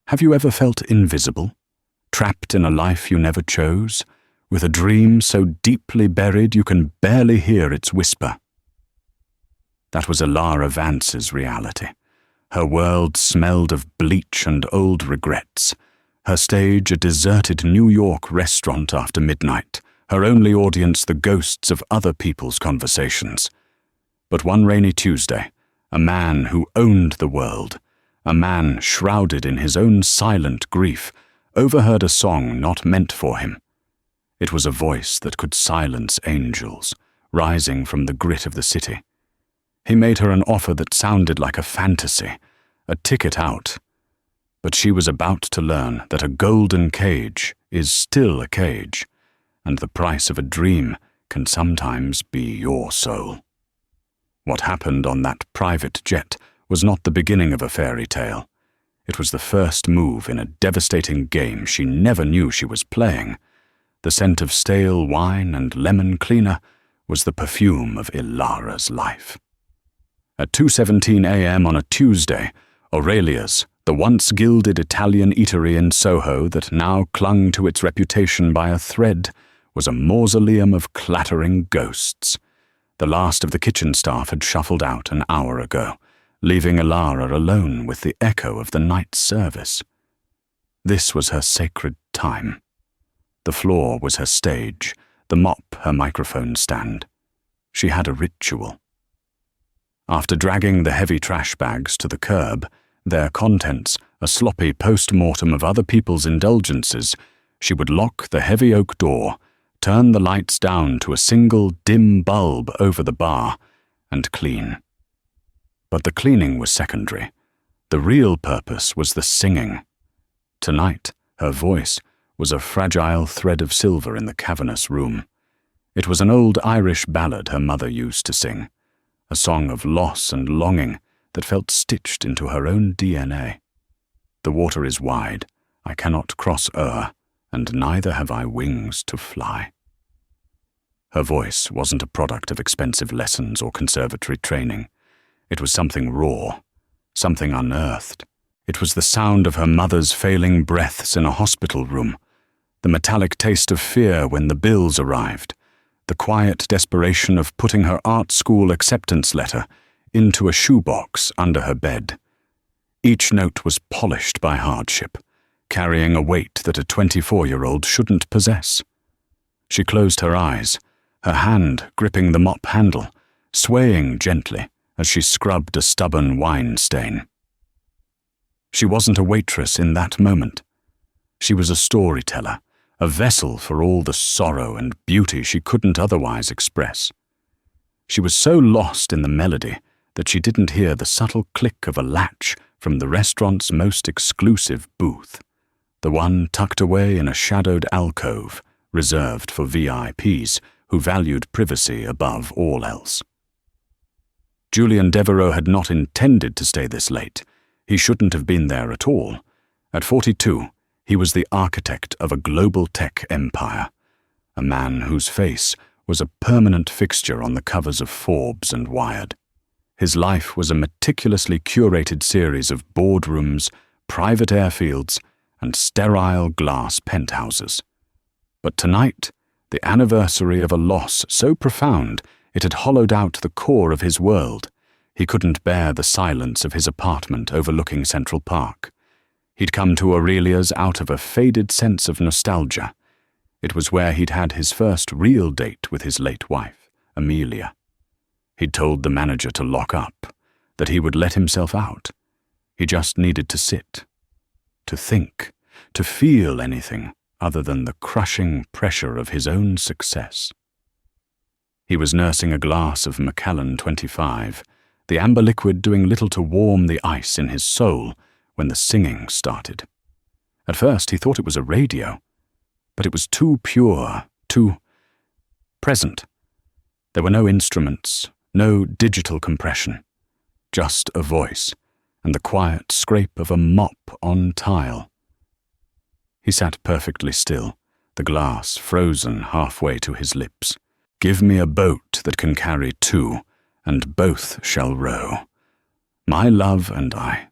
Have you ever felt invisible, trapped in a life you never chose, with a dream so deeply buried you can barely hear its whisper? That was Elara Vance's reality. Her world smelled of bleach and old regrets. Her stage a deserted New York restaurant after midnight, her only audience the ghosts of other people's conversations. But one rainy Tuesday, a man who owned the world, a man shrouded in his own silent grief, overheard a song not meant for him. It was a voice that could silence angels, rising from the grit of the city. He made her an offer that sounded like a fantasy, a ticket out. But she was about to learn that a golden cage is still a cage, and the price of a dream can sometimes be your soul. What happened on that private jet was not the beginning of a fairy tale. It was the first move in a devastating game she never knew she was playing. The scent of stale wine and lemon cleaner was the perfume of Elara's life. At 2:17 a.m. on a Tuesday, Aurelia's, the once gilded Italian eatery in Soho that now clung to its reputation by a thread, was a mausoleum of clattering ghosts. The last of the kitchen staff had shuffled out an hour ago, leaving Elara alone with the echo of the night service. This was her sacred time. The floor was her stage, the mop her microphone stand. She had a ritual. After dragging the heavy trash bags to the curb, their contents a sloppy post-mortem of other people's indulgences, she would lock the heavy oak door, turn the lights down to a single dim bulb over the bar, and clean. But the cleaning was secondary. The real purpose was the singing. Tonight, her voice was a fragile thread of silver in the cavernous room. It was an old Irish ballad her mother used to sing, a song of loss and longing that felt stitched into her own DNA. The water is wide, I cannot cross o'er, and neither have I wings to fly. Her voice wasn't a product of expensive lessons or conservatory training. It was something raw, something unearthed. It was the sound of her mother's failing breaths in a hospital room, the metallic taste of fear when the bills arrived, the quiet desperation of putting her art school acceptance letter into a shoebox under her bed. Each note was polished by hardship, carrying a weight that a 24-year-old shouldn't possess. She closed her eyes, her hand gripping the mop handle, swaying gently as she scrubbed a stubborn wine stain. She wasn't a waitress in that moment. She was a storyteller, a vessel for all the sorrow and beauty she couldn't otherwise express. She was so lost in the melody that she didn't hear the subtle click of a latch from the restaurant's most exclusive booth, the one tucked away in a shadowed alcove reserved for VIPs who valued privacy above all else. Julian Devereux had not intended to stay this late. He shouldn't have been there at all. At 42, he was the architect of a global tech empire, a man whose face was a permanent fixture on the covers of Forbes and Wired. His life was a meticulously curated series of boardrooms, private airfields, and sterile glass penthouses. But tonight, the anniversary of a loss so profound it had hollowed out the core of his world. He couldn't bear the silence of his apartment overlooking Central Park. He'd come to Aurelia's out of a faded sense of nostalgia. It was where he'd had his first real date with his late wife, Amelia. He'd told the manager to lock up, that he would let himself out. He just needed to sit, to think, to feel anything other than the crushing pressure of his own success. He was nursing a glass of Macallan 25, the amber liquid doing little to warm the ice in his soul when the singing started. At first he thought it was a radio, but it was too pure, too present. There were no instruments, no digital compression, just a voice and the quiet scrape of a mop on tile. He sat perfectly still, the glass frozen halfway to his lips. Give me a boat that can carry two, and both shall row. My love and I.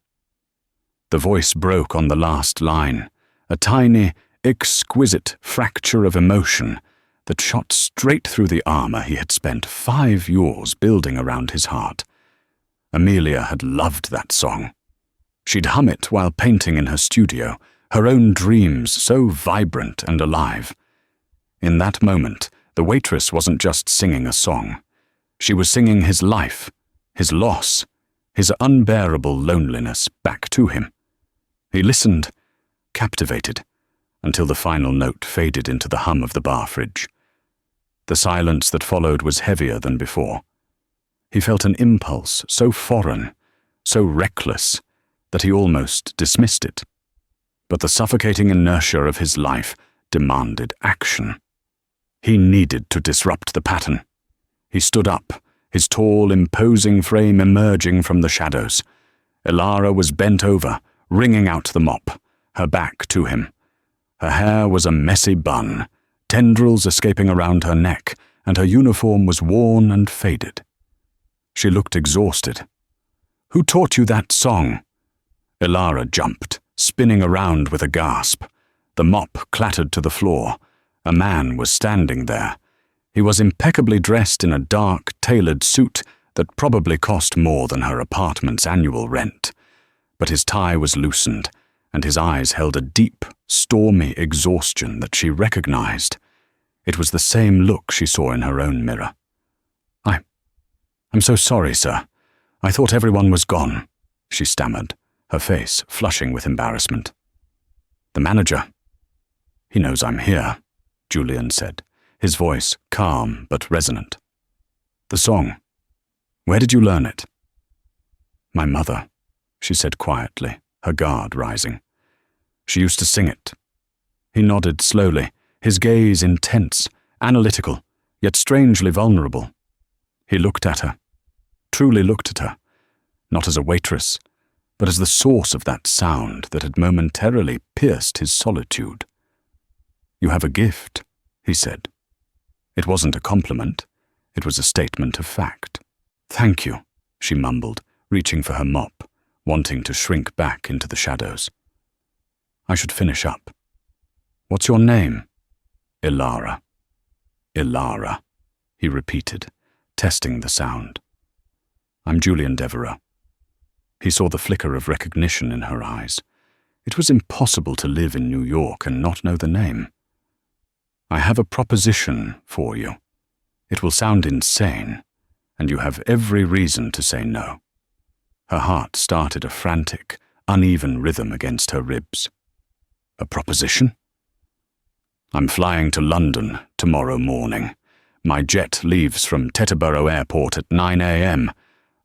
The voice broke on the last line, a tiny, exquisite fracture of emotion that shot straight through the armor he had spent 5 years building around his heart. Amelia had loved that song. She'd hum it while painting in her studio, her own dreams so vibrant and alive. In that moment, the waitress wasn't just singing a song. She was singing his life, his loss, his unbearable loneliness back to him. He listened, captivated, until the final note faded into the hum of the bar fridge. The silence that followed was heavier than before. He felt an impulse so foreign, so reckless, that he almost dismissed it. But the suffocating inertia of his life demanded action. He needed to disrupt the pattern. He stood up, his tall, imposing frame emerging from the shadows. Elara was bent over, wringing out the mop, her back to him. Her hair was a messy bun, tendrils escaping around her neck, and her uniform was worn and faded. She looked exhausted. "Who taught you that song?" Elara jumped, spinning around with a gasp. The mop clattered to the floor. A man was standing there. He was impeccably dressed in a dark, tailored suit that probably cost more than her apartment's annual rent. But his tie was loosened, and his eyes held a deep, stormy exhaustion that she recognized. It was the same look she saw in her own mirror. I'm so sorry, sir. I thought everyone was gone," she stammered, her face flushing with embarrassment. "The manager. He knows I'm here," Julian said, his voice calm but resonant. "The song. Where did you learn it?" "My mother," she said quietly, her guard rising. "She used to sing it." He nodded slowly, his gaze intense, analytical, yet strangely vulnerable. He looked at her, truly looked at her, not as a waitress, but as the source of that sound that had momentarily pierced his solitude. "You have a gift," he said. It wasn't a compliment, it was a statement of fact. "Thank you," she mumbled, reaching for her mop, wanting to shrink back into the shadows. "I should finish up. What's your name?" "Elara." "Elara," he repeated, testing the sound. "I'm Julian Devereux." He saw the flicker of recognition in her eyes. It was impossible to live in New York and not know the name. "I have a proposition for you. It will sound insane, and you have every reason to say no." Her heart started a frantic, uneven rhythm against her ribs. "A proposition?" "I'm flying to London tomorrow morning. My jet leaves from Teterboro Airport at 9 a.m.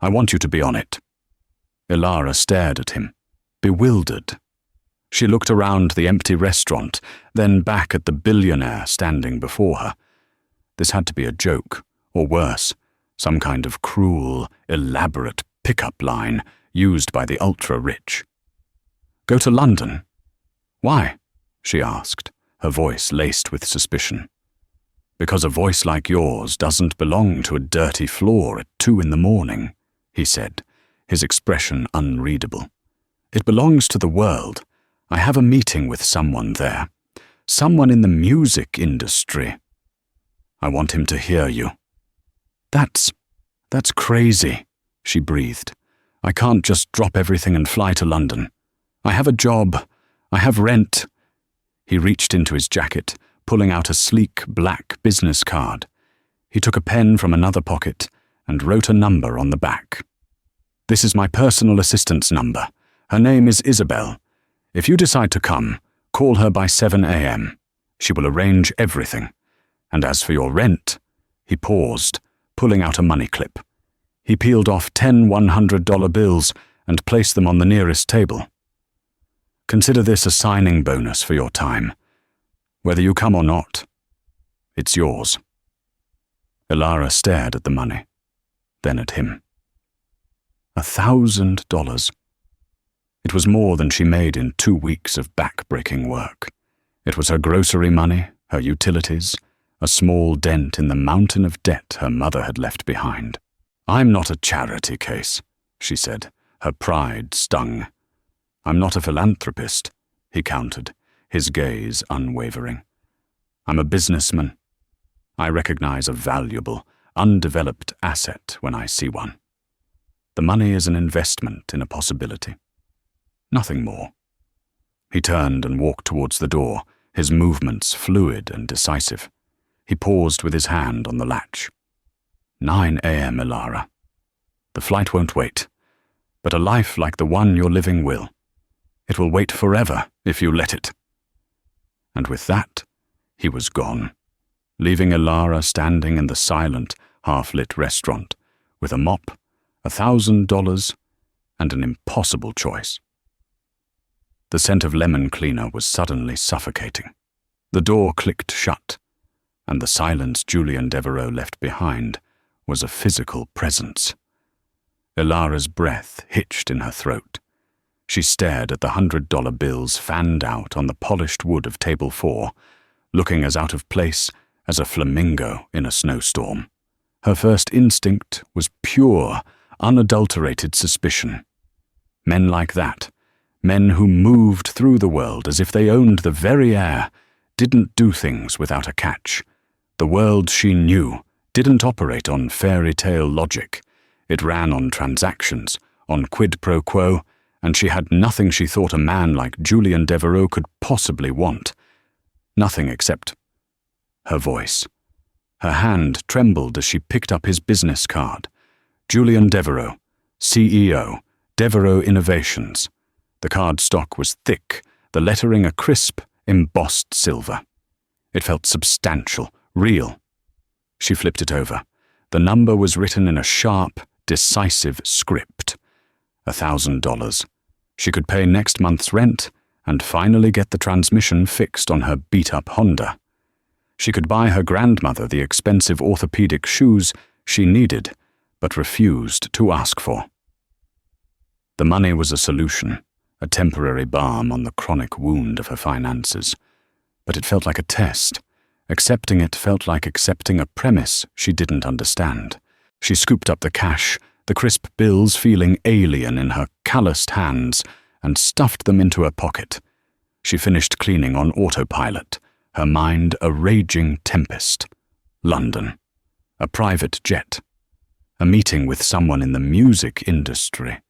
I want you to be on it." Elara stared at him, bewildered. She looked around the empty restaurant, then back at the billionaire standing before her. This had to be a joke, or worse, some kind of cruel, elaborate pickup line used by the ultra-rich. "Go to London? Why?" she asked, her voice laced with suspicion. "Because a voice like yours doesn't belong to a dirty floor at 2 a.m, he said, his expression unreadable. "It belongs to the world. I have a meeting with someone there. Someone in the music industry. I want him to hear you." That's crazy," she breathed. "I can't just drop everything and fly to London. I have a job. I have rent." He reached into his jacket, pulling out a sleek black business card. He took a pen from another pocket and wrote a number on the back. "This is my personal assistant's number. Her name is Isabel. If you decide to come, call her by 7 a.m. She will arrange everything. And as for your rent," he paused, pulling out a money clip. He peeled off 10 $100 bills and placed them on the nearest table. "Consider this a signing bonus for your time. Whether you come or not, it's yours." Elara stared at the money, then at him. $1,000. It was more than she made in 2 weeks of back-breaking work. It was her grocery money, her utilities, a small dent in the mountain of debt her mother had left behind. "I'm not a charity case," she said, her pride stung. I'm not a philanthropist, he countered, his gaze unwavering. I'm a businessman. I recognize a valuable, undeveloped asset when I see one. The money is an investment in a possibility. Nothing more. He turned and walked towards the door, his movements fluid and decisive. He paused with his hand on the latch. 9 a.m., Elara. The flight won't wait, but a life like the one you're living will. It will wait forever if you let it. And with that, he was gone, leaving Elara standing in the silent, half-lit restaurant with a mop, $1,000, and an impossible choice. The scent of lemon cleaner was suddenly suffocating. The door clicked shut, and the silence Julian Devereux left behind was a physical presence. Elara's breath hitched in her throat. She stared at the $100 bills fanned out on the polished wood of table 4, looking as out of place as a flamingo in a snowstorm. Her first instinct was pure, unadulterated suspicion. Men like that, men who moved through the world as if they owned the very air, didn't do things without a catch. The world she knew didn't operate on fairy tale logic. It ran on transactions, on quid pro quo, and she had nothing she thought a man like Julian Devereux could possibly want. Nothing except her voice. Her hand trembled as she picked up his business card. Julian Devereux, CEO, Devereux Innovations. The card stock was thick, the lettering a crisp, embossed silver. It felt substantial, real. She flipped it over. The number was written in a sharp, decisive script. $1,000. She could pay next month's rent and finally get the transmission fixed on her beat-up Honda. She could buy her grandmother the expensive orthopedic shoes she needed but refused to ask for. The money was a solution, a temporary balm on the chronic wound of her finances, but it felt like a test. Accepting it felt like accepting a premise she didn't understand. She scooped up the cash, the crisp bills feeling alien in her calloused hands, and stuffed them into her pocket. She finished cleaning on autopilot, her mind a raging tempest. London. A private jet. A meeting with someone in the music industry.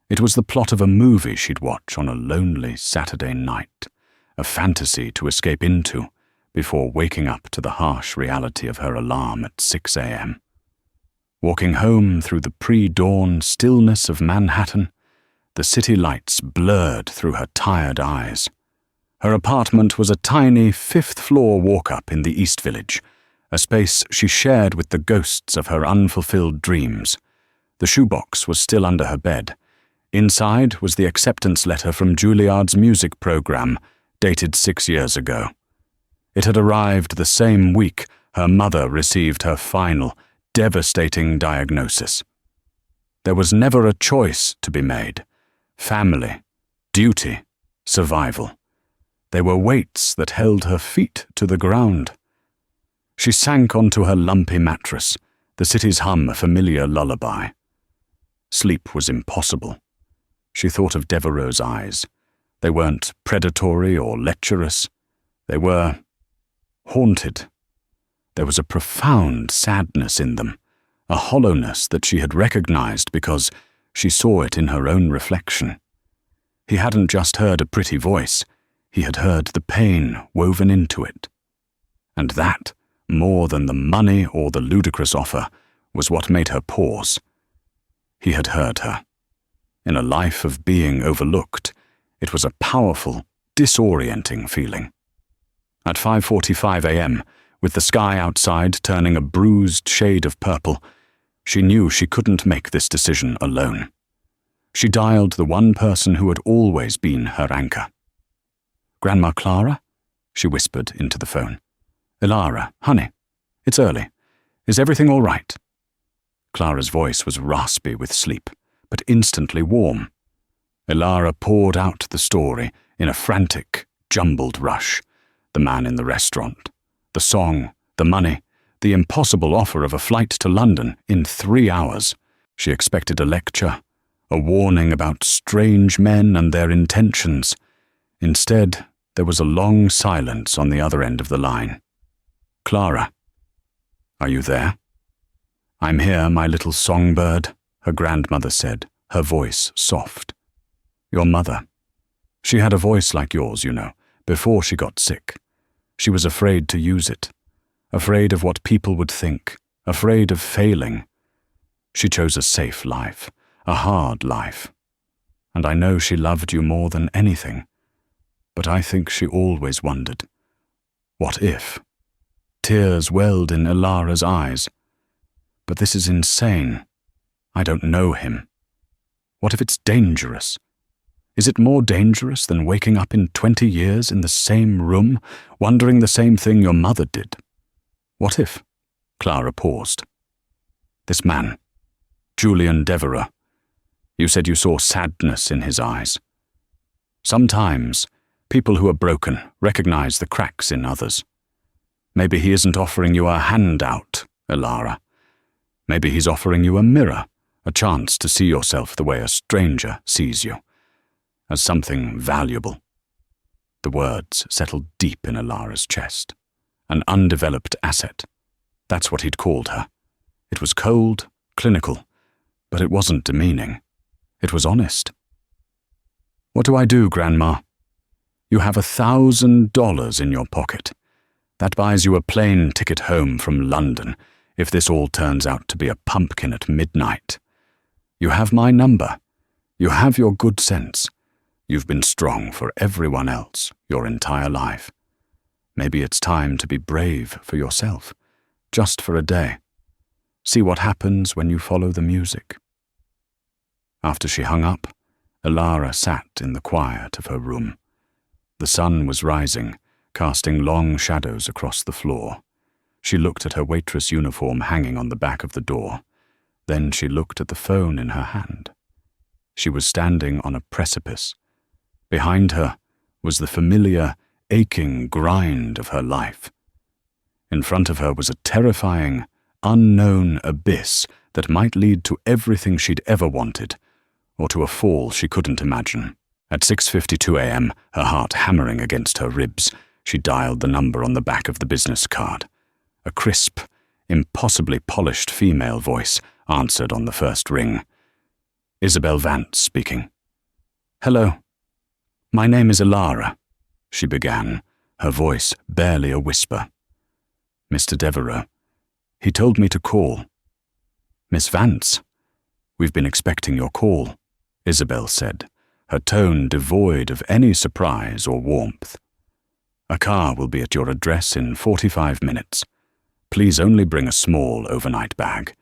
It was the plot of a movie she'd watch on a lonely Saturday night, a fantasy to escape into before waking up to the harsh reality of her alarm at 6 a.m. Walking home through the pre-dawn stillness of Manhattan, the city lights blurred through her tired eyes. Her apartment was a tiny fifth-floor walk-up in the East Village, a space she shared with the ghosts of her unfulfilled dreams. The shoebox was still under her bed. Inside was the acceptance letter from Juilliard's music program, dated 6 years ago. It had arrived the same week her mother received her final, devastating diagnosis. There was never a choice to be made. Family, duty, survival. They were weights that held her feet to the ground. She sank onto her lumpy mattress, the city's hum a familiar lullaby. Sleep was impossible. She thought of Devereux's eyes. They weren't predatory or lecherous. They were haunted. There was a profound sadness in them, a hollowness that she had recognized because she saw it in her own reflection. He hadn't just heard a pretty voice, he had heard the pain woven into it. And that, more than the money or the ludicrous offer, was what made her pause. He had heard her. In a life of being overlooked, it was a powerful, disorienting feeling. At 5:45 a.m., with the sky outside turning a bruised shade of purple, she knew she couldn't make this decision alone. She dialed the one person who had always been her anchor. "Grandma Clara?" she whispered into the phone. "Elara, honey, it's early. Is everything all right?" Clara's voice was raspy with sleep, but instantly warm. Elara poured out the story in a frantic, jumbled rush. The man in the restaurant, the song, the money, the impossible offer of a flight to London in 3 hours. She expected a lecture, a warning about strange men and their intentions. Instead, there was a long silence on the other end of the line. "Clara, are you there?" "I'm here, my little songbird," her grandmother said, her voice soft. "Your mother. She had a voice like yours, you know, before she got sick. She was afraid to use it, afraid of what people would think, afraid of failing. She chose a safe life, a hard life. And I know she loved you more than anything. But I think she always wondered, what if?" Tears welled in Elara's eyes. "But this is insane. I don't know him. What if it's dangerous? Is it more dangerous than waking up in 20 years in the same room, wondering the same thing your mother did? What if?" Clara paused. "This man, Julian Devereux, you said you saw sadness in his eyes. Sometimes, people who are broken recognize the cracks in others. Maybe he isn't offering you a handout, Elara. Maybe he's offering you a mirror, a chance to see yourself the way a stranger sees you, as something valuable." The words settled deep in Elara's chest. An undeveloped asset. That's what he'd called her. It was cold, clinical, but it wasn't demeaning. It was honest. "What do I do, Grandma?" "You have $1,000 in your pocket. That buys you a plane ticket home from London, if this all turns out to be a pumpkin at midnight. You have my number. You have your good sense. You've been strong for everyone else your entire life. Maybe it's time to be brave for yourself, just for a day. See what happens when you follow the music." After she hung up, Elara sat in the quiet of her room. The sun was rising, casting long shadows across the floor. She looked at her waitress uniform hanging on the back of the door. Then she looked at the phone in her hand. She was standing on a precipice. Behind her was the familiar, aching grind of her life. In front of her was a terrifying, unknown abyss that might lead to everything she'd ever wanted, or to a fall she couldn't imagine. At 6:52 a.m., her heart hammering against her ribs, she dialed the number on the back of the business card. A crisp, impossibly polished female voice answered on the first ring. Elara Vance speaking. "Hello. My name is Elara," she began, her voice barely a whisper. "Mr. Devereux. He told me to call." "Miss Vance, we've been expecting your call," Isabel said, her tone devoid of any surprise or warmth. "A car will be at your address in 45 minutes. Please only bring a small overnight bag.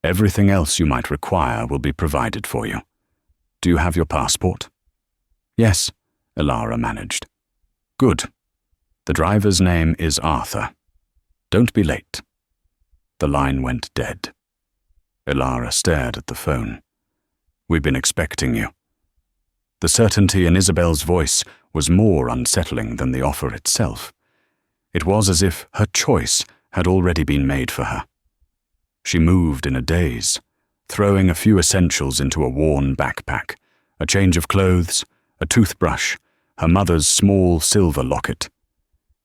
Everything else you might require will be provided for you. Do you have your passport?" "Yes," Elara managed. "Good. The driver's name is Arthur. Don't be late." The line went dead. Elara stared at the phone. "We've been expecting you." The certainty in Isabel's voice was more unsettling than the offer itself. It was as if her choice had already been made for her. She moved in a daze, throwing a few essentials into a worn backpack, a change of clothes, a toothbrush, her mother's small silver locket.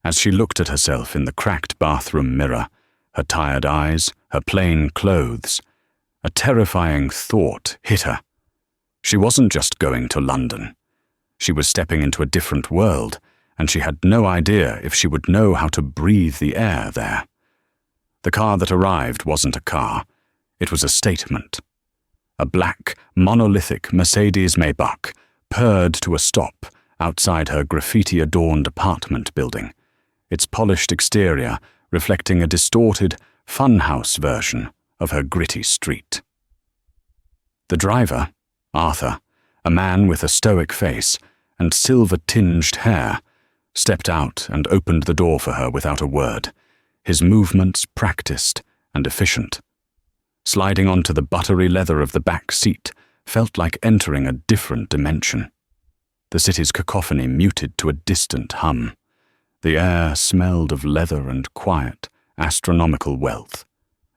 As she looked at herself in the cracked bathroom mirror, her tired eyes, her plain clothes, a terrifying thought hit her. She wasn't just going to London. She was stepping into a different world, and she had no idea if she would know how to breathe the air there. The car that arrived wasn't a car. It was a statement. A black, monolithic Mercedes Maybach purred to a stop outside her graffiti-adorned apartment building, its polished exterior reflecting a distorted, funhouse version of her gritty street. The driver, Arthur, a man with a stoic face and silver-tinged hair, stepped out and opened the door for her without a word, his movements practiced and efficient. Sliding onto the buttery leather of the back seat felt like entering a different dimension. The city's cacophony muted to a distant hum. The air smelled of leather and quiet, astronomical wealth.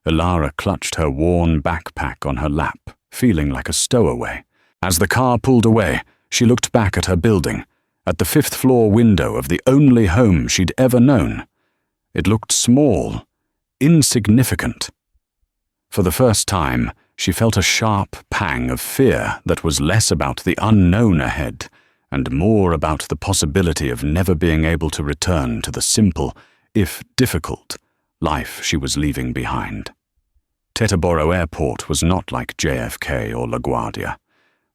Elara clutched her worn backpack on her lap, feeling like a stowaway, As the car pulled away, she looked back at her building, at the 5th-floor window of the only home she'd ever known. It looked small, insignificant. For the first time, she felt a sharp pang of fear that was less about the unknown ahead and more about the possibility of never being able to return to the simple, if difficult, life she was leaving behind. Teterboro Airport was not like JFK or LaGuardia.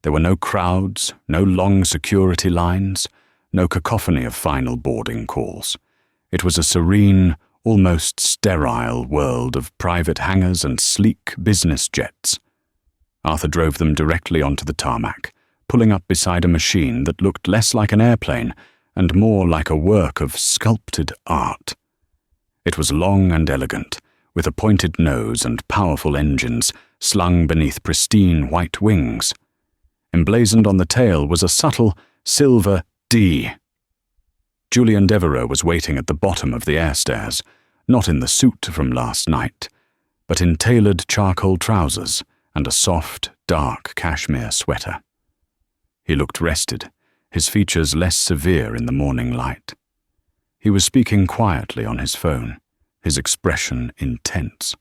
There were no crowds, no long security lines, no cacophony of final boarding calls. It was a serene, almost sterile world of private hangars and sleek business jets. Arthur drove them directly onto the tarmac, pulling up beside a machine that looked less like an airplane and more like a work of sculpted art. It was long and elegant, with a pointed nose and powerful engines slung beneath pristine white wings. Emblazoned on the tail was a subtle silver D. Julian Devereux was waiting at the bottom of the air stairs, not in the suit from last night, but in tailored charcoal trousers and a soft, dark cashmere sweater. He looked rested, his features less severe in the morning light. He was speaking quietly on his phone, his expression intense.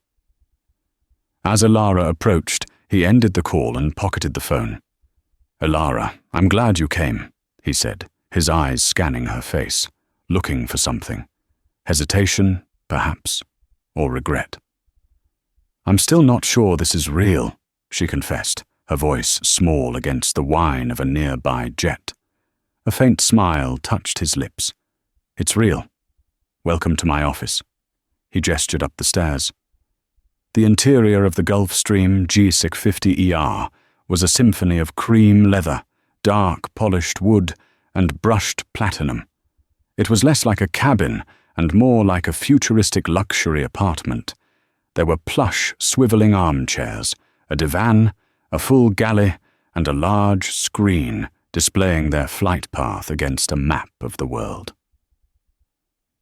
As Elara approached, he ended the call and pocketed the phone. "Elara, I'm glad you came," he said, his eyes scanning her face, looking for something. Hesitation, perhaps, or regret. "I'm still not sure this is real," she confessed, her voice small against the whine of a nearby jet. A faint smile touched his lips. "It's real. Welcome to my office." He gestured up the stairs. The interior of the Gulfstream G650ER was a symphony of cream leather, dark polished wood, and brushed platinum. It was less like a cabin and more like a futuristic luxury apartment. There were plush, swiveling armchairs, a divan, a full galley, and a large screen displaying their flight path against a map of the world.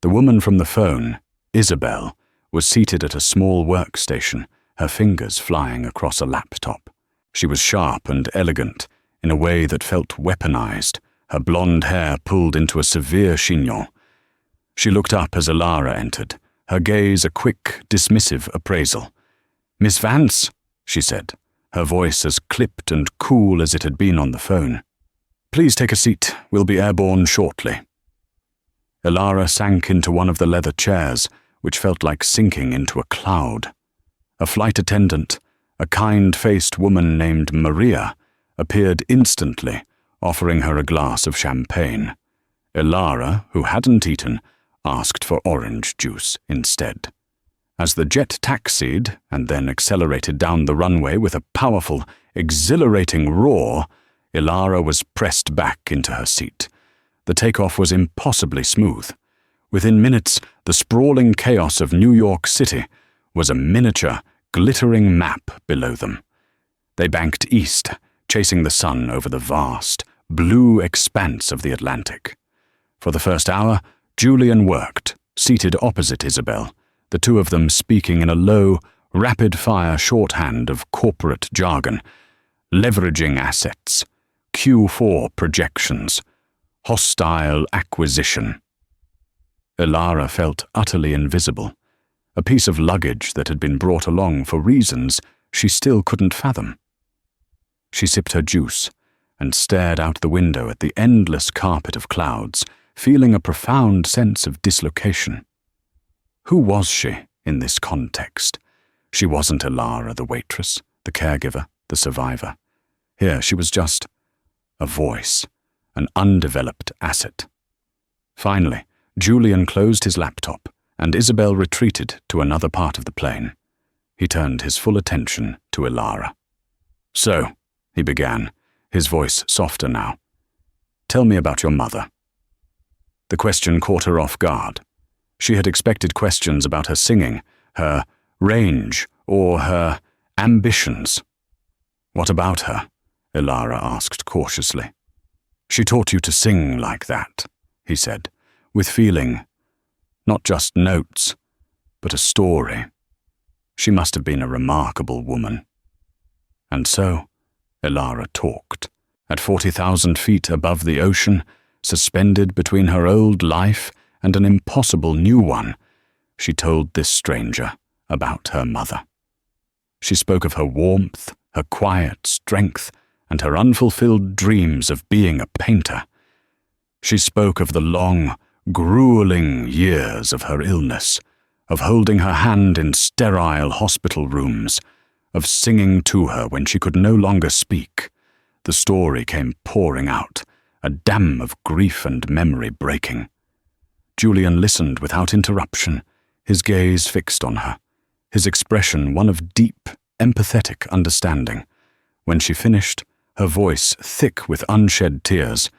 The woman from the phone, Isabel, was seated at a small workstation, her fingers flying across a laptop. She was sharp and elegant, in a way that felt weaponized, her blonde hair pulled into a severe chignon. She looked up as Elara entered, her gaze a quick, dismissive appraisal. "Miss Vance," she said, her voice as clipped and cool as it had been on the phone. "Please take a seat. We'll be airborne shortly." Elara sank into one of the leather chairs, which felt like sinking into a cloud. A flight attendant, a kind-faced woman named Maria, appeared instantly, offering her a glass of champagne. Elara, who hadn't eaten, asked for orange juice instead. As the jet taxied and then accelerated down the runway with a powerful, exhilarating roar, Elara was pressed back into her seat. The takeoff was impossibly smooth. Within minutes, the sprawling chaos of New York City was a miniature, glittering map below them. They banked east, chasing the sun over the vast, blue expanse of the Atlantic. For the first hour, Julian worked, seated opposite Isabel, the two of them speaking in a low, rapid-fire shorthand of corporate jargon, leveraging assets, Q4 projections, hostile acquisition. Elara felt utterly invisible, a piece of luggage that had been brought along for reasons she still couldn't fathom. She sipped her juice and stared out the window at the endless carpet of clouds, feeling a profound sense of dislocation. Who was she in this context? She wasn't Elara, the waitress, the caregiver, the survivor. Here she was just a voice, an undeveloped asset. Finally, Julian closed his laptop, and Isabel retreated to another part of the plane. He turned his full attention to Elara. "So," he began, his voice softer now, "tell me about your mother." The question caught her off guard. She had expected questions about her singing, her range, or her ambitions. "What about her?" Elara asked cautiously. "She taught you to sing like that," he said, with feeling, not just notes, but a story. She must have been a remarkable woman. And so, Elara talked, At 40,000 feet above the ocean, suspended between her old life and an impossible new one, she told this stranger about her mother. She spoke of her warmth, her quiet strength, and her unfulfilled dreams of being a painter. She spoke of the long, grueling years of her illness, of holding her hand in sterile hospital rooms, of singing to her when she could no longer speak. The story came pouring out, a dam of grief and memory breaking. Julian listened without interruption, his gaze fixed on her, his expression one of deep, empathetic understanding. When she finished, her voice thick with unshed tears,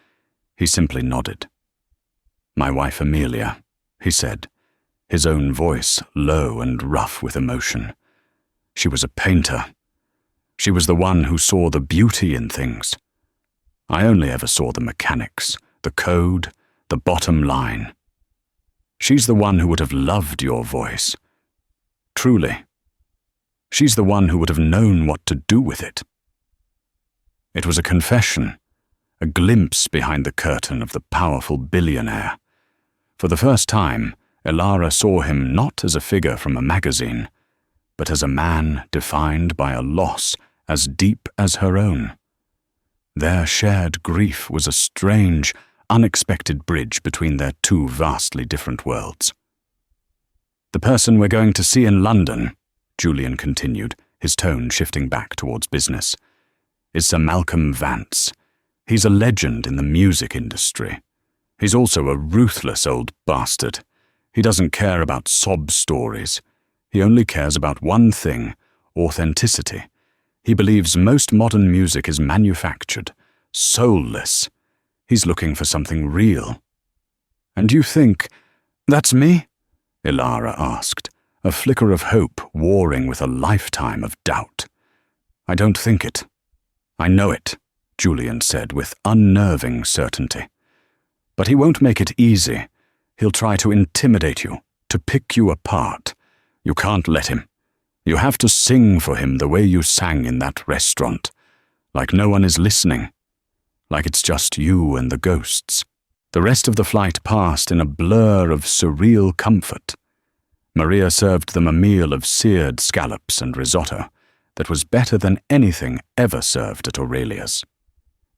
he simply nodded. "My wife Amelia," he said, his own voice low and rough with emotion. "She was a painter. She was the one who saw the beauty in things. I only ever saw the mechanics, the code, the bottom line. She's the one who would have loved your voice. Truly. She's the one who would have known what to do with it." It was a confession, a glimpse behind the curtain of the powerful billionaire. For the first time, Elara saw him not as a figure from a magazine, but as a man defined by a loss as deep as her own. Their shared grief was a strange, unexpected bridge between their two vastly different worlds. "The person we're going to see in London," Julian continued, his tone shifting back towards business, "is Sir Malcolm Vance. He's a legend in the music industry. He's also a ruthless old bastard. He doesn't care about sob stories. He only cares about one thing, authenticity. He believes most modern music is manufactured, soulless. He's looking for something real." "And you think, that's me?" Elara asked, a flicker of hope warring with a lifetime of doubt. "I don't think it. I know it," Julian said with unnerving certainty. "But he won't make it easy. He'll try to intimidate you, to pick you apart. You can't let him. You have to sing for him the way you sang in that restaurant, like no one is listening, like it's just you and the ghosts." The rest of the flight passed in a blur of surreal comfort. Maria served them a meal of seared scallops and risotto that was better than anything ever served at Aurelia's.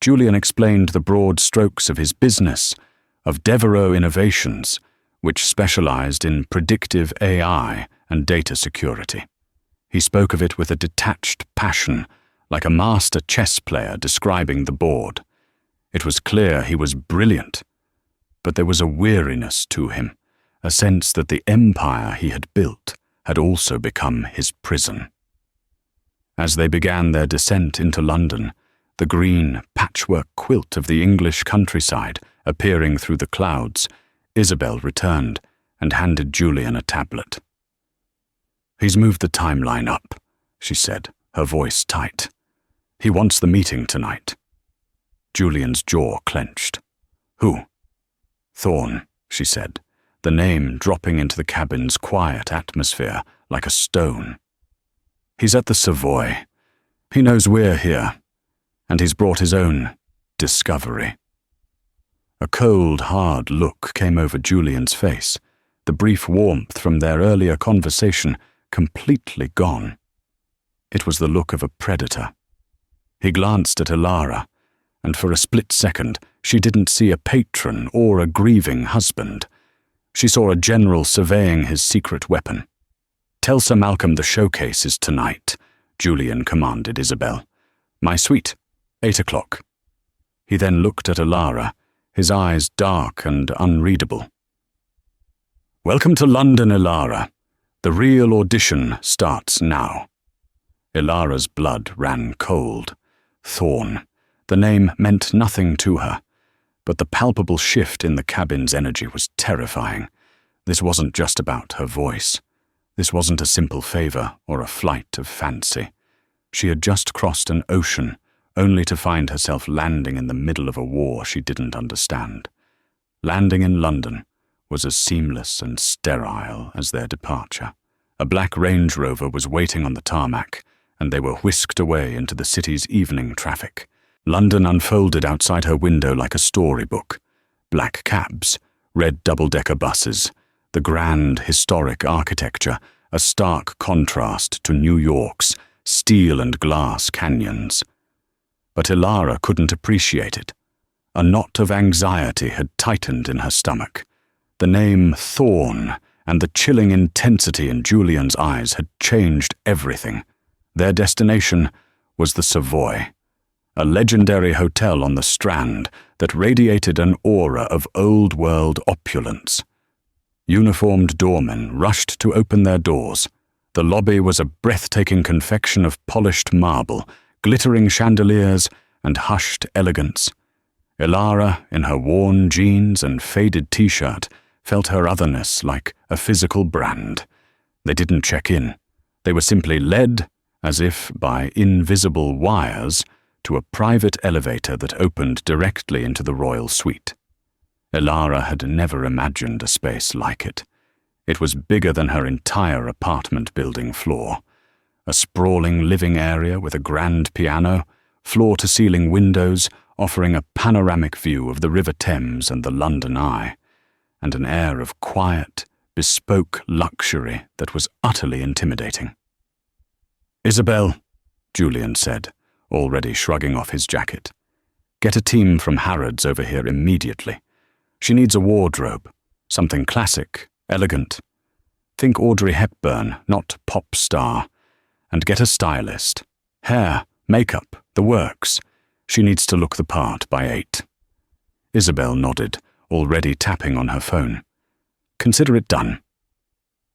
Julian explained the broad strokes of his business, of Devereux Innovations, which specialized in predictive AI and data security. He spoke of it with a detached passion, like a master chess player describing the board. It was clear he was brilliant, but there was a weariness to him, a sense that the empire he had built had also become his prison. As they began their descent into London, the green patchwork quilt of the English countryside appearing through the clouds, Isabel returned and handed Julian a tablet. "He's moved the timeline up," she said, her voice tight. "He wants the meeting tonight." Julian's jaw clenched. "Who?" "Thorne," she said, the name dropping into the cabin's quiet atmosphere like a stone. "He's at the Savoy. He knows we're here, and he's brought his own discovery." A cold, hard look came over Julian's face, the brief warmth from their earlier conversation completely gone. It was the look of a predator. He glanced at Elara, and for a split second she didn't see a patron or a grieving husband. She saw a general surveying his secret weapon. "Tell Sir Malcolm the showcase is tonight," Julian commanded Isabel. "My suite, 8 o'clock. He then looked at Elara, his eyes dark and unreadable. "Welcome to London, Elara. The real audition starts now." Elara's blood ran cold. Thorne. The name meant nothing to her, but the palpable shift in the cabin's energy was terrifying. This wasn't just about her voice. This wasn't a simple favor or a flight of fancy. She had just crossed an ocean, only to find herself landing in the middle of a war she didn't understand. Landing in London was as seamless and sterile as their departure. A black Range Rover was waiting on the tarmac, and they were whisked away into the city's evening traffic. London unfolded outside her window like a storybook. Black cabs, red double-decker buses, the grand, historic architecture, a stark contrast to New York's steel and glass canyons. But Elara couldn't appreciate it. A knot of anxiety had tightened in her stomach. The name Thorn and the chilling intensity in Julian's eyes had changed everything. Their destination was the Savoy, a legendary hotel on the Strand that radiated an aura of old-world opulence. Uniformed doormen rushed to open their doors. The lobby was a breathtaking confection of polished marble, glittering chandeliers, and hushed elegance. Elara, in her worn jeans and faded t-shirt, felt her otherness like a physical brand. They didn't check in. They were simply led, as if by invisible wires, to a private elevator that opened directly into the royal suite. Elara had never imagined a space like it. It was bigger than her entire apartment building floor. A sprawling living area with a grand piano, floor-to-ceiling windows offering a panoramic view of the River Thames and the London Eye, and an air of quiet, bespoke luxury that was utterly intimidating. "Isabel," Julian said, already shrugging off his jacket. "Get a team from Harrods over here immediately. She needs a wardrobe, something classic, elegant. Think Audrey Hepburn, not pop star. And get a stylist. Hair, makeup, the works. She needs to look the part by 8. Isabel nodded, already tapping on her phone. "Consider it done."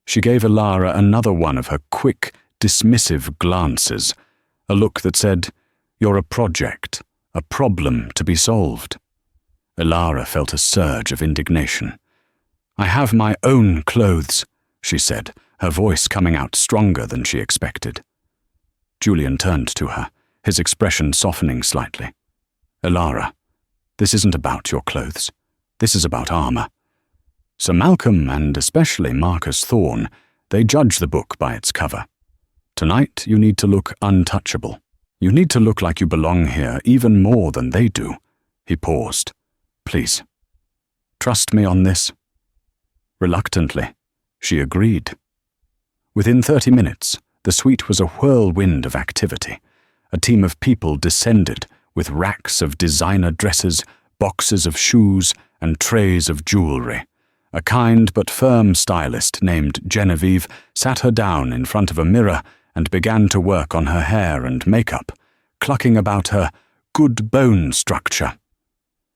She gave Elara another one of her quick, dismissive glances, a look that said, "You're a project, a problem to be solved." Elara felt a surge of indignation. "I have my own clothes," she said, her voice coming out stronger than she expected. Julian turned to her, his expression softening slightly. "Elara, this isn't about your clothes. This is about armor. Sir Malcolm, and especially Marcus Thorne, they judge the book by its cover. Tonight you need to look untouchable. You need to look like you belong here even more than they do." He paused. "Please, trust me on this." Reluctantly, she agreed. Within 30 minutes, the suite was a whirlwind of activity. A team of people descended with racks of designer dresses, boxes of shoes, and trays of jewelry. A kind but firm stylist named Genevieve sat her down in front of a mirror and began to work on her hair and makeup, clucking about her good bone structure.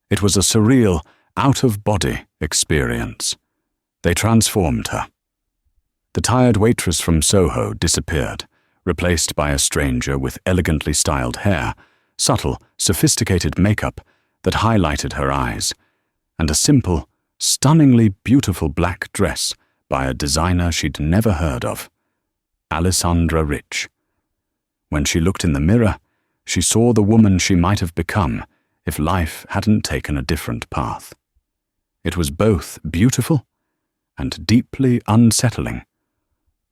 It was a surreal, out-of-body experience. They transformed her. The tired waitress from Soho disappeared, replaced by a stranger with elegantly styled hair, subtle, sophisticated makeup that highlighted her eyes, and a simple, stunningly beautiful black dress by a designer she'd never heard of, Alessandra Rich. When she looked in the mirror, she saw the woman she might have become if life hadn't taken a different path. It was both beautiful and deeply unsettling.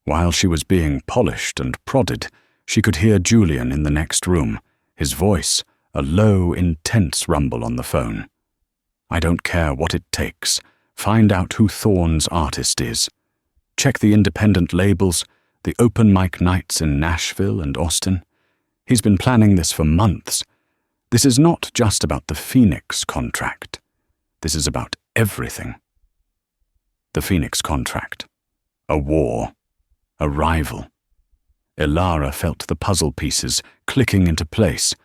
While she was being polished and prodded, she could hear Julian in the next room, his voice a low, intense rumble on the phone. "I don't care what it takes. Find out who Thorne's artist is. Check the independent labels, the open mic nights in Nashville and Austin. He's been planning this for months. This is not just about the Phoenix contract. This is about everything." The Phoenix contract. A war. A rival. Elara felt the puzzle pieces clicking into place,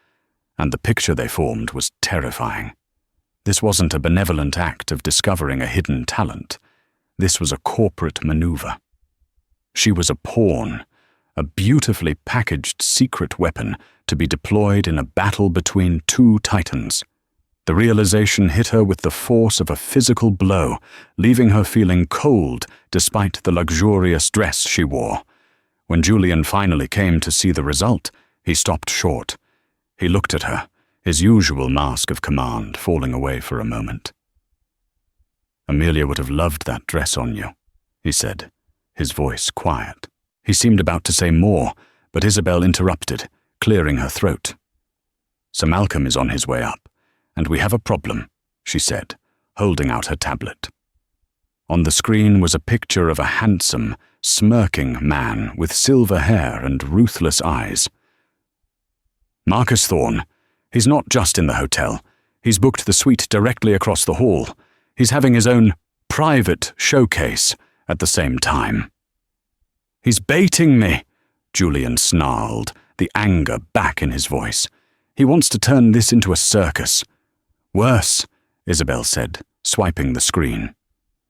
and the picture they formed was terrifying. This wasn't a benevolent act of discovering a hidden talent. This was a corporate maneuver. She was a pawn, a beautifully packaged secret weapon to be deployed in a battle between two titans. The realization hit her with the force of a physical blow, leaving her feeling cold despite the luxurious dress she wore. When Julian finally came to see the result, he stopped short. He looked at her, his usual mask of command falling away for a moment. "Amelia would have loved that dress on you," he said, his voice quiet. He seemed about to say more, but Isabel interrupted, clearing her throat. "Sir Malcolm is on his way up, and we have a problem," she said, holding out her tablet. On the screen was a picture of a handsome, smirking man with silver hair and ruthless eyes. "Marcus Thorne. He's not just in the hotel. He's booked the suite directly across the hall. He's having his own private showcase at the same time." "He's baiting me," Julian snarled, the anger back in his voice. "He wants to turn this into a circus." "Worse," Isabel said, swiping the screen.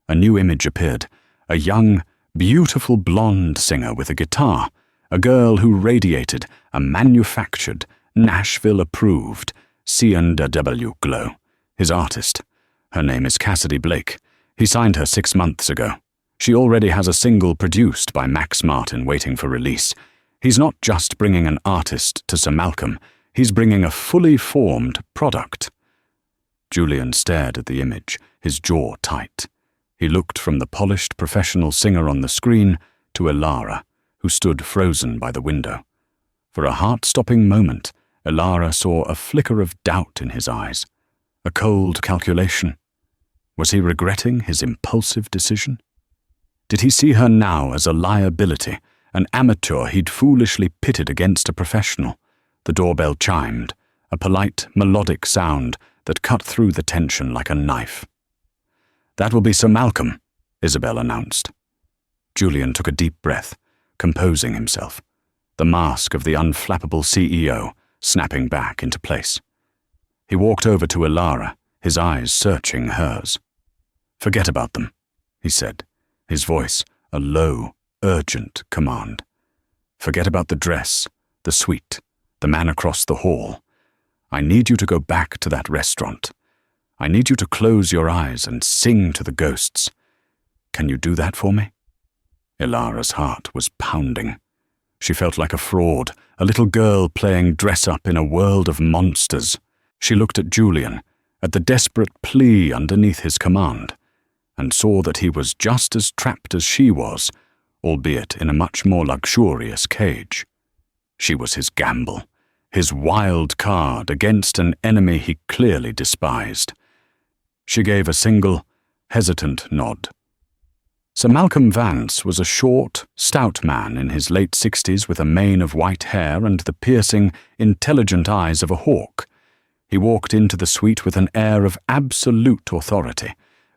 A new image appeared, a young, beautiful blonde singer with a guitar, a girl who radiated a manufactured, Nashville-approved C&W glow. His artist. Her name is Cassidy Blake. He signed her 6 months ago. She already has a single produced by Max Martin waiting for release. He's not just bringing an artist to Sir Malcolm, he's bringing a fully formed product. Julian stared at the image, his jaw tight. He looked from the polished professional singer on the screen to Elara, who stood frozen by the window. For a heart-stopping moment, Elara saw a flicker of doubt in his eyes, a cold calculation. Was he regretting his impulsive decision? Did he see her now as a liability, an amateur he'd foolishly pitted against a professional? The doorbell chimed, a polite, melodic sound that cut through the tension like a knife. "That will be Sir Malcolm," Isabel announced. Julian took a deep breath, composing himself, the mask of the unflappable CEO snapping back into place. He walked over to Elara, his eyes searching hers. "Forget about them," he said, his voice a low, urgent command. "Forget about the dress, the suite, the man across the hall. I need you to go back to that restaurant. I need you to close your eyes and sing to the ghosts. Can you do that for me?" Elara's heart was pounding. She felt like a fraud, a little girl playing dress-up in a world of monsters. She looked at Julian, at the desperate plea underneath his command, and saw that he was just as trapped as she was, albeit in a much more luxurious cage. She was his gamble, his wild card against an enemy he clearly despised. She gave a single, hesitant nod. Sir Malcolm Vance was a short, stout man in his late 60s with a mane of white hair and the piercing, intelligent eyes of a hawk. He walked into the suite with an air of absolute authority,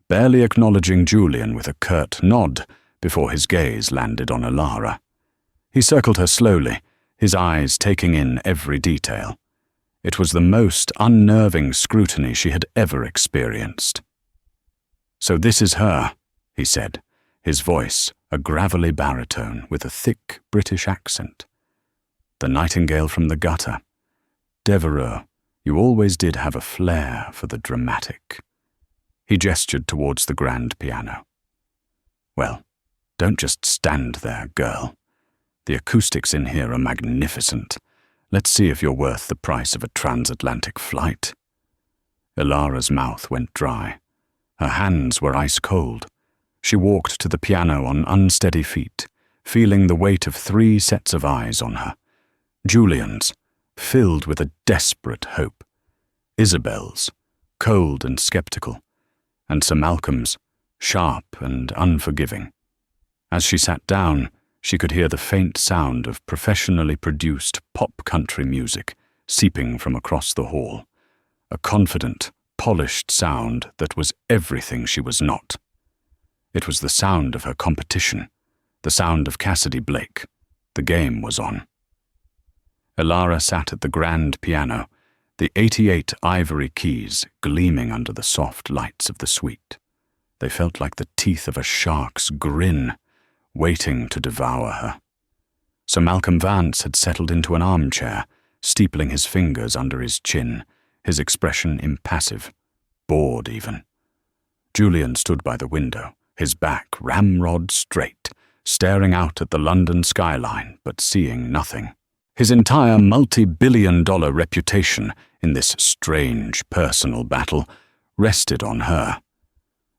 barely acknowledging Julian with a curt nod before his gaze landed on Elara. He circled her slowly, his eyes taking in every detail. It was the most unnerving scrutiny she had ever experienced. "So this is her," he said, his voice a gravelly baritone with a thick British accent. "The nightingale from the gutter. Devereux, you always did have a flair for the dramatic." He gestured towards the grand piano. "Well, don't just stand there, girl. The acoustics in here are magnificent. Let's see if you're worth the price of a transatlantic flight." Elara's mouth went dry. Her hands were ice cold. She walked to the piano on unsteady feet, feeling the weight of 3 sets of eyes on her. Julian's, filled with a desperate hope. Isabel's, cold and skeptical. And Sir Malcolm's, sharp and unforgiving. As she sat down, she could hear the faint sound of professionally produced pop-country music seeping from across the hall. A confident, polished sound that was everything she was not. It was the sound of her competition, the sound of Cassidy Blake. The game was on. Elara sat at the grand piano, the 88 ivory keys gleaming under the soft lights of the suite. They felt like the teeth of a shark's grin, waiting to devour her. Sir Malcolm Vance had settled into an armchair, steepling his fingers under his chin, his expression impassive, bored even. Julian stood by the window, his back ramrod straight, staring out at the London skyline, but seeing nothing. His entire multi-billion-dollar reputation in this strange personal battle rested on her.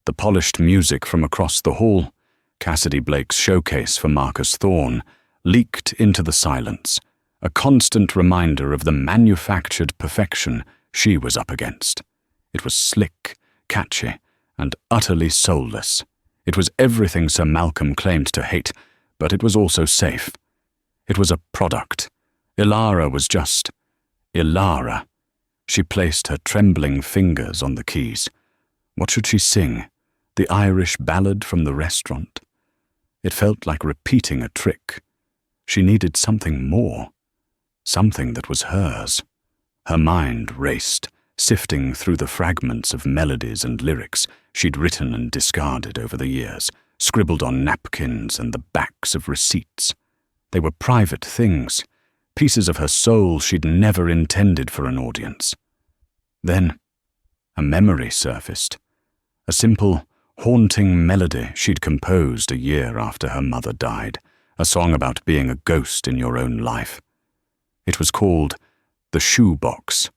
The polished music from across the hall, Cassidy Blake's showcase for Marcus Thorne, leaked into the silence, a constant reminder of the manufactured perfection she was up against. It was slick, catchy, and utterly soulless. It was everything Sir Malcolm claimed to hate, but it was also safe. It was a product. Elara was just Elara. She placed her trembling fingers on the keys. What should she sing? The Irish ballad from the restaurant? It felt like repeating a trick. She needed something more, something that was hers. Her mind raced, sifting through the fragments of melodies and lyrics she'd written and discarded over the years, scribbled on napkins and the backs of receipts. They were private things, pieces of her soul she'd never intended for an audience. Then, a memory surfaced, a simple, haunting melody she'd composed a year after her mother died, a song about being a ghost in your own life. It was called The Shoebox.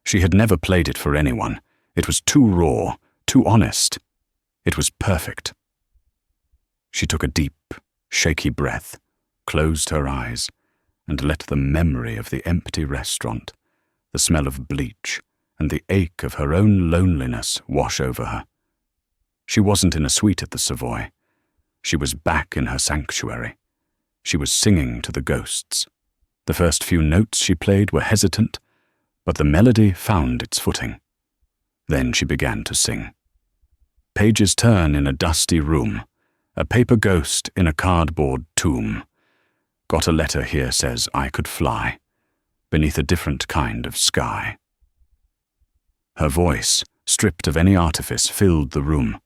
She had never played it for anyone. It was too raw, too honest. It was perfect. She took a deep, shaky breath, closed her eyes, and let the memory of the empty restaurant, the smell of bleach, and the ache of her own loneliness wash over her. She wasn't in a suite at the Savoy. She was back in her sanctuary. She was singing to the ghosts. The first few notes she played were hesitant, but the melody found its footing. Then she began to sing. Pages turn in a dusty room, a paper ghost in a cardboard tomb. Got a letter here says I could fly, beneath a different kind of sky. Her voice, stripped of any artifice, filled the room.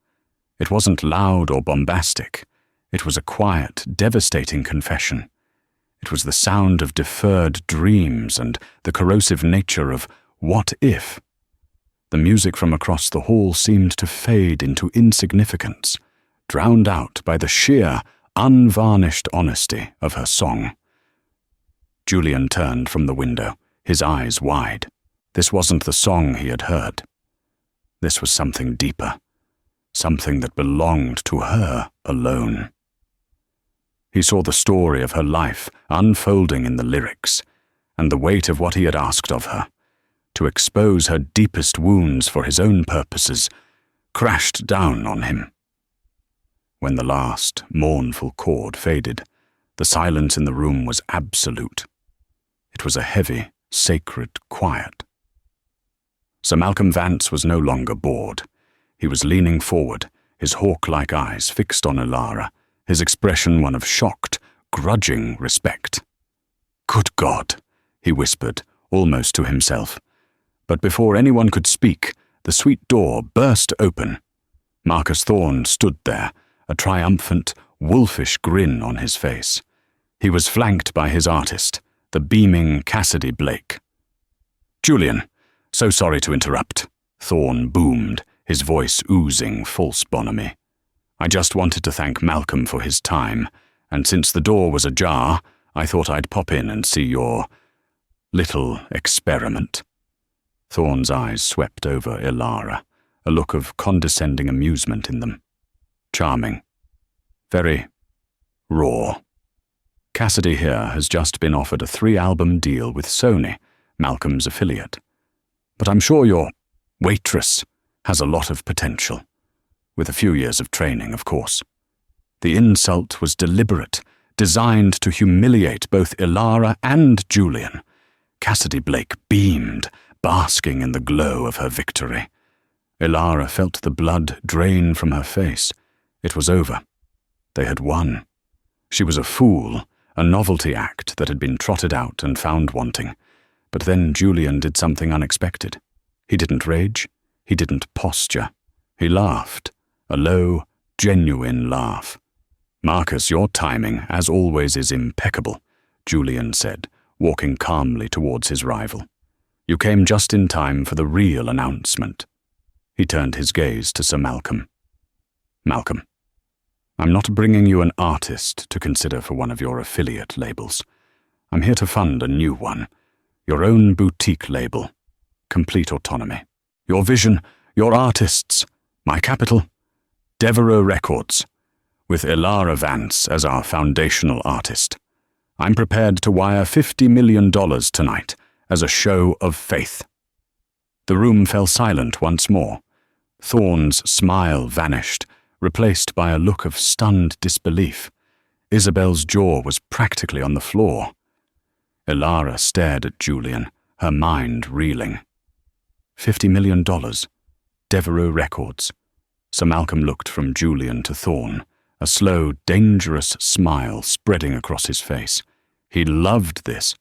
It wasn't loud or bombastic. It was a quiet, devastating confession. It was the sound of deferred dreams and the corrosive nature of what if. The music from across the hall seemed to fade into insignificance, drowned out by the sheer, unvarnished honesty of her song. Julian turned from the window, his eyes wide. This wasn't the song he had heard. This was something deeper, something that belonged to her alone. He saw the story of her life unfolding in the lyrics, and the weight of what he had asked of her, to expose her deepest wounds for his own purposes, crashed down on him. When the last, mournful chord faded, the silence in the room was absolute. It was a heavy, sacred quiet. Sir Malcolm Vance was no longer bored. He was leaning forward, his hawk-like eyes fixed on Elara, his expression one of shocked, grudging respect. "Good God," he whispered, almost to himself. But before anyone could speak, the suite door burst open. Marcus Thorne stood there, a triumphant, wolfish grin on his face. He was flanked by his artist, the beaming Cassidy Blake. "Julian, so sorry to interrupt," Thorne boomed, his voice oozing false bonhomie. "I just wanted to thank Malcolm for his time, and since the door was ajar, I thought I'd pop in and see your little experiment." Thorne's eyes swept over Elara, a look of condescending amusement in them. Charming. Very raw. Cassidy here has just been offered a 3-album deal with Sony, Malcolm's affiliate. But I'm sure your Waitress has a lot of potential. With a few years of training, of course. The insult was deliberate, designed to humiliate both Elara and Julian. Cassidy Blake beamed, basking in the glow of her victory. Elara felt the blood drain from her face. It was over. They had won. She was a fool, a novelty act that had been trotted out and found wanting. But then Julian did something unexpected. He didn't rage. He didn't posture. He laughed. A low, genuine laugh. "Marcus, your timing, as always, is impeccable," Julian said, walking calmly towards his rival. "You came just in time for the real announcement." He turned his gaze to Sir Malcolm. "Malcolm, I'm not bringing you an artist to consider for one of your affiliate labels. I'm here to fund a new one, your own boutique label, complete autonomy. Your vision, your artists, my capital, Devereux Records, with Elara Vance as our foundational artist. I'm prepared to wire $50 million tonight as a show of faith." The room fell silent once more. Thorne's smile vanished, replaced by a look of stunned disbelief. Isabel's jaw was practically on the floor. Elara stared at Julian, her mind reeling. $50 million. Devereux Records. Sir Malcolm looked from Julian to Thorne, a slow, dangerous smile spreading across his face. He loved this.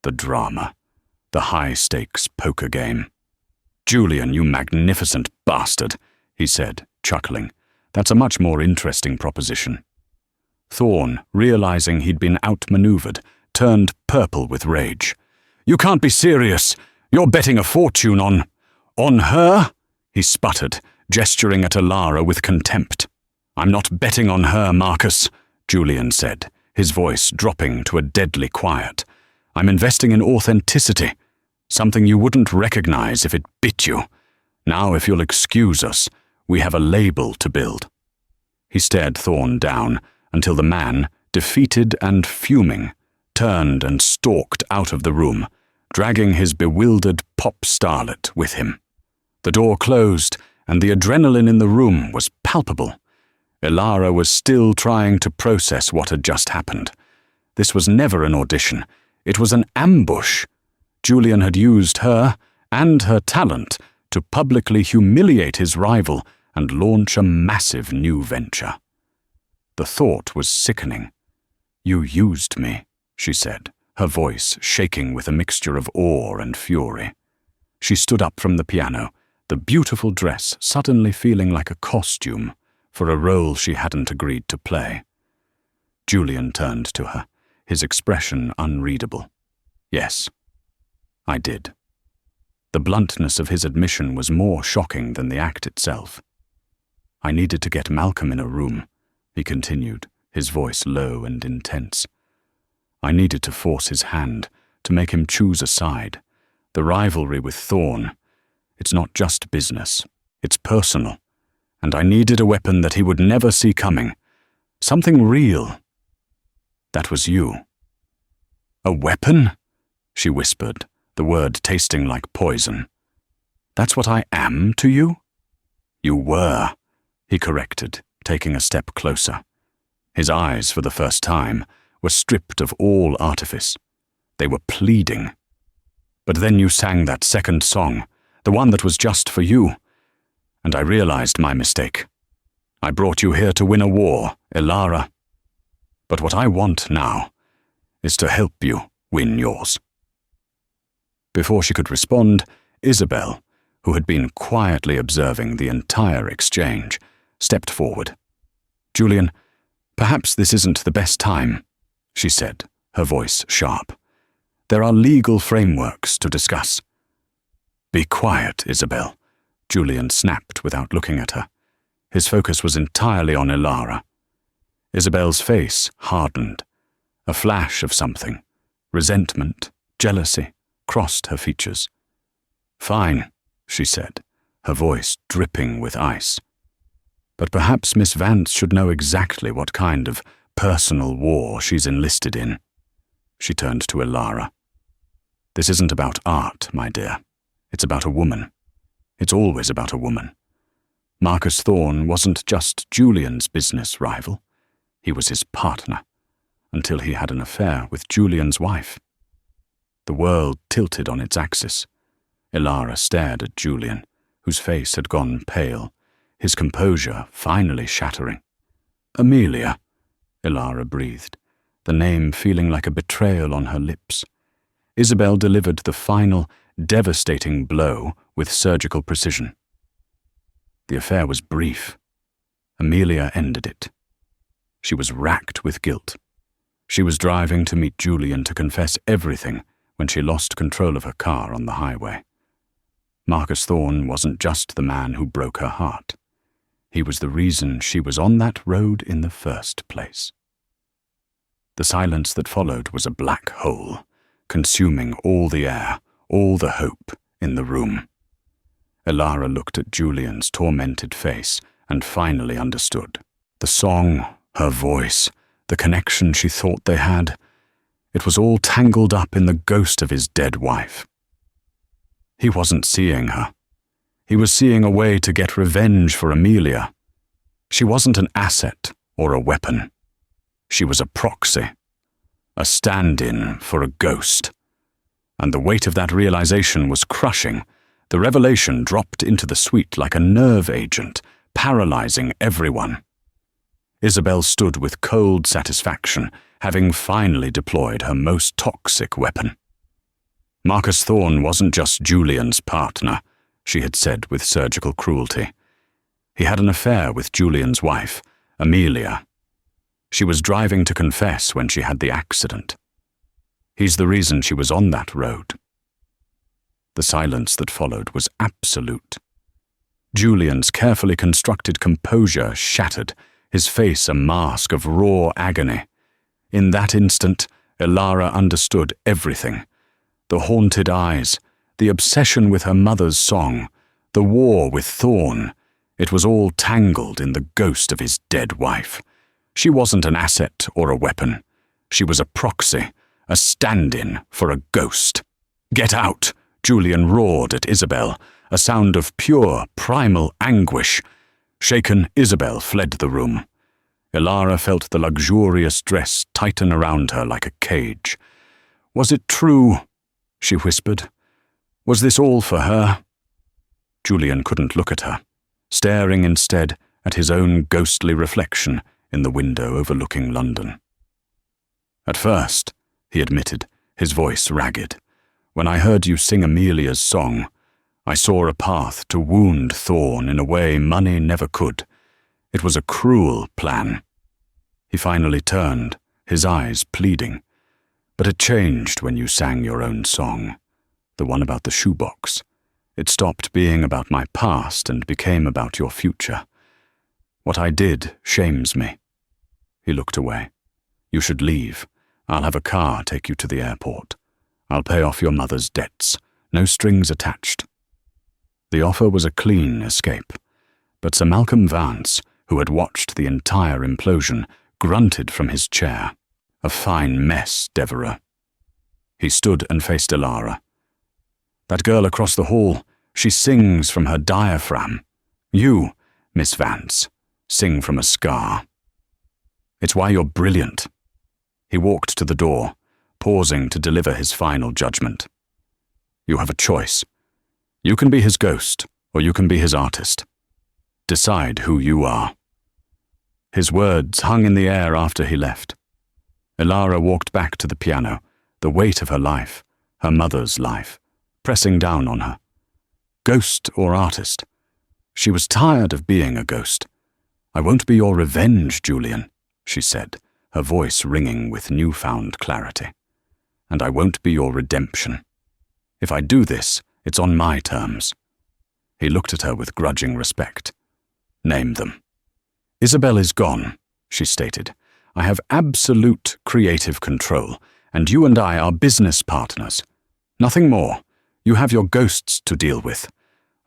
The drama. The high-stakes poker game. "Julian, you magnificent bastard," he said, chuckling. "That's a much more interesting proposition." Thorne, realizing he'd been outmaneuvered, turned purple with rage. "You can't be serious. You're betting a fortune on her?" he sputtered, gesturing at Elara with contempt. "I'm not betting on her, Marcus," Julian said, his voice dropping to a deadly quiet. "I'm investing in authenticity, something you wouldn't recognize if it bit you. Now, if you'll excuse us, we have a label to build." He stared Thorne down until the man, defeated and fuming, turned and stalked out of the room, dragging his bewildered pop starlet with him. The door closed, and the adrenaline in the room was palpable. Elara was still trying to process what had just happened. This was never an audition. It was an ambush. Julian had used her and her talent to publicly humiliate his rival and launch a massive new venture. The thought was sickening. "You used me," she said, her voice shaking with a mixture of awe and fury. She stood up from the piano, the beautiful dress suddenly feeling like a costume for a role she hadn't agreed to play. Julian turned to her, his expression unreadable. "Yes, I did." The bluntness of his admission was more shocking than the act itself. "I needed to get Malcolm in a room," he continued, his voice low and intense. "I needed to force his hand, to make him choose a side. The rivalry with Thorne, it's not just business, it's personal. And I needed a weapon that he would never see coming. Something real. That was you." "A weapon?" she whispered, the word tasting like poison. "That's what I am to you?" "You were," he corrected, taking a step closer. His eyes, for the first time, were stripped of all artifice. They were pleading. "But then you sang that second song, the one that was just for you. And I realized my mistake. I brought you here to win a war, Elara. But what I want now is to help you win yours." Before she could respond, Isabel, who had been quietly observing the entire exchange, stepped forward. "Julian, perhaps this isn't the best time," she said, her voice sharp. "There are legal frameworks to discuss." "Be quiet, Isabel," Julian snapped without looking at her. His focus was entirely on Elara. Isabel's face hardened. A flash of something, resentment, jealousy, crossed her features. "Fine," she said, her voice dripping with ice. "But perhaps Miss Vance should know exactly what kind of personal war she's enlisted in." She turned to Elara. "This isn't about art, my dear. It's about a woman. It's always about a woman. Marcus Thorne wasn't just Julian's business rival. He was his partner, until he had an affair with Julian's wife." The world tilted on its axis. Elara stared at Julian, whose face had gone pale, his composure finally shattering. "Amelia," Elara breathed, the name feeling like a betrayal on her lips. Isabel delivered the final, devastating blow with surgical precision. The affair was brief. Amelia ended it. She was racked with guilt. She was driving to meet Julian to confess everything when she lost control of her car on the highway. Marcus Thorne wasn't just the man who broke her heart. He was the reason she was on that road in the first place. The silence that followed was a black hole, consuming all the air, all the hope in the room. Elara looked at Julian's tormented face and finally understood. The song, her voice, the connection she thought they had, It was all tangled up in the ghost of his dead wife. He wasn't seeing her. He was seeing a way to get revenge for Amelia. She wasn't an asset or a weapon. She was a proxy, a stand-in for a ghost. And the weight of that realization was crushing. The revelation dropped into the suite like a nerve agent, paralyzing everyone. Isabel stood with cold satisfaction, having finally deployed her most toxic weapon. Marcus Thorne wasn't just Julian's partner, she had said with surgical cruelty. He had an affair with Julian's wife, Amelia. She was driving to confess when she had the accident. He's the reason she was on that road. The silence that followed was absolute. Julian's carefully constructed composure shattered, his face a mask of raw agony. In that instant, Elara understood everything. The haunted eyes, the obsession with her mother's song, the war with Thorne. It was all tangled in the ghost of his dead wife. She wasn't an asset or a weapon. She was a proxy, a stand-in for a ghost. "Get out!" Julian roared at Isabel, a sound of pure, primal anguish. Shaken, Isabel fled the room. Elara felt the luxurious dress tighten around her like a cage. "Was it true?" she whispered. "Was this all for her?" Julian couldn't look at her, staring instead at his own ghostly reflection in the window overlooking London. "At first," he admitted, his voice ragged, "when I heard you sing Amelia's song, I saw a path to wound Thorne in a way money never could. It was a cruel plan." He finally turned, his eyes pleading. "But it changed when you sang your own song, the one about the shoebox. It stopped being about my past and became about your future. What I did shames me." He looked away. "You should leave. I'll have a car take you to the airport. I'll pay off your mother's debts. No strings attached." The offer was a clean escape, but Sir Malcolm Vance, who had watched the entire implosion, grunted from his chair. "A fine mess, Devereux." He stood and faced Elara. "That girl across the hall, she sings from her diaphragm. You, Miss Vance, sing from a scar. It's why you're brilliant." He walked to the door, pausing to deliver his final judgment. "You have a choice. You can be his ghost, or you can be his artist. Decide who you are." His words hung in the air after he left. Elara walked back to the piano, the weight of her life, her mother's life, pressing down on her. Ghost or artist? She was tired of being a ghost. "I won't be your revenge, Julian," she said, her voice ringing with newfound clarity. "And I won't be your redemption. If I do this, it's on my terms." He looked at her with grudging respect. "Name them." "Isabel is gone," she stated. "I have absolute creative control, and you and I are business partners. Nothing more. You have your ghosts to deal with.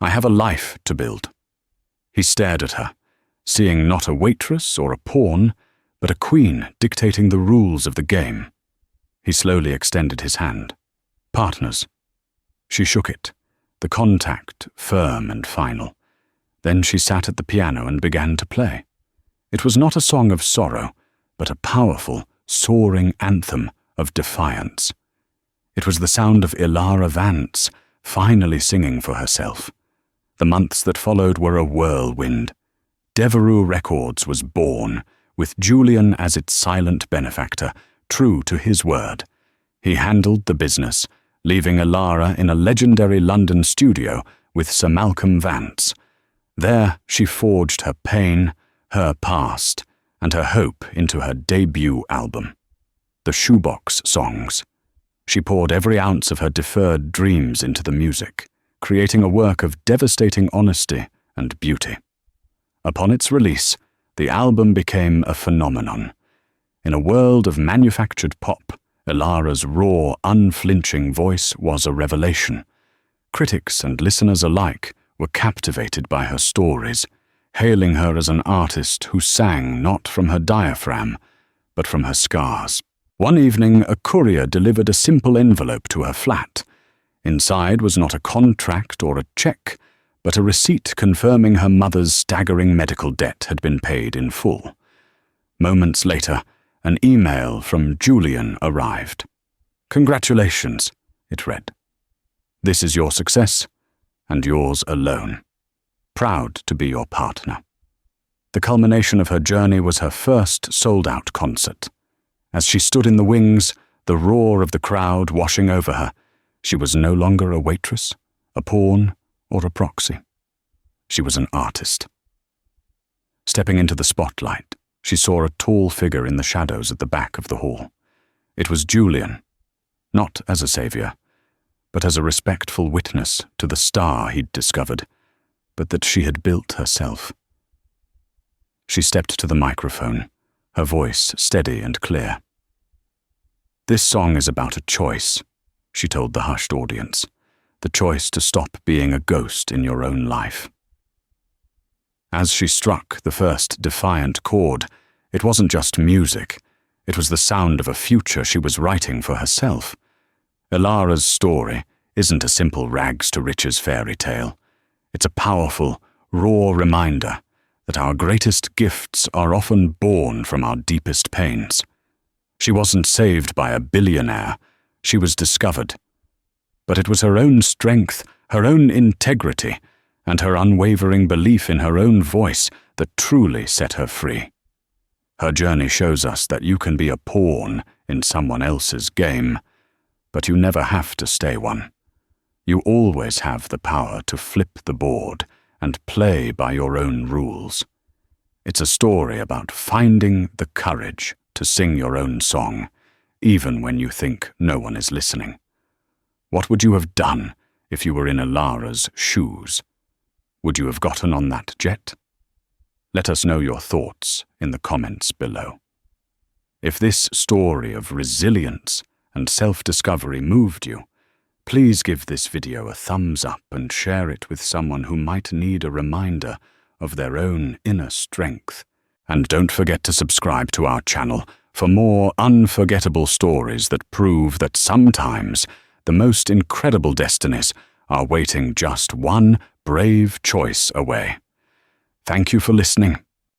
I have a life to build." He stared at her, seeing not a waitress or a pawn, but a queen dictating the rules of the game. He slowly extended his hand. "Partners." She shook it, the contact firm and final. Then she sat at the piano and began to play. It was not a song of sorrow, but a powerful, soaring anthem of defiance. It was the sound of Elara Vance, finally singing for herself. The months that followed were a whirlwind. Devereux Records was born, with Julian as its silent benefactor, true to his word. He handled the business, leaving Elara in a legendary London studio with Sir Malcolm Vance. There she forged her pain, her past, and her hope into her debut album, The Shoebox Songs. She poured every ounce of her deferred dreams into the music, creating a work of devastating honesty and beauty. Upon its release, the album became a phenomenon. In a world of manufactured pop, Elara's raw, unflinching voice was a revelation. Critics and listeners alike were captivated by her stories, hailing her as an artist who sang not from her diaphragm, but from her scars. One evening, a courier delivered a simple envelope to her flat. Inside was not a contract or a check, but a receipt confirming her mother's staggering medical debt had been paid in full. Moments later, an email from Julian arrived. "Congratulations," it read. "This is your success, and yours alone. Proud to be your partner." The culmination of her journey was her first sold-out concert. As she stood in the wings, the roar of the crowd washing over her, she was no longer a waitress, a pawn, or a proxy. She was an artist. Stepping into the spotlight, she saw a tall figure in the shadows at the back of the hall. It was Julian, not as a savior, but as a respectful witness to the star he'd discovered, but that she had built herself. She stepped to the microphone, her voice steady and clear. "This song is about a choice," she told the hushed audience, "the choice to stop being a ghost in your own life." As she struck the first defiant chord, it wasn't just music, it was the sound of a future she was writing for herself. Elara's story isn't a simple rags-to-riches fairy tale. It's a powerful, raw reminder that our greatest gifts are often born from our deepest pains. She wasn't saved by a billionaire, she was discovered. But it was her own strength, her own integrity, and her unwavering belief in her own voice that truly set her free. Her journey shows us that you can be a pawn in someone else's game, but you never have to stay one. You always have the power to flip the board and play by your own rules. It's a story about finding the courage to sing your own song, even when you think no one is listening. What would you have done if you were in Elara's shoes? Would you have gotten on that jet? Let us know your thoughts in the comments below. If this story of resilience and self-discovery moved you, please give this video a thumbs up and share it with someone who might need a reminder of their own inner strength. And don't forget to subscribe to our channel for more unforgettable stories that prove that sometimes the most incredible destinies are waiting just one brave choice away. Thank you for listening,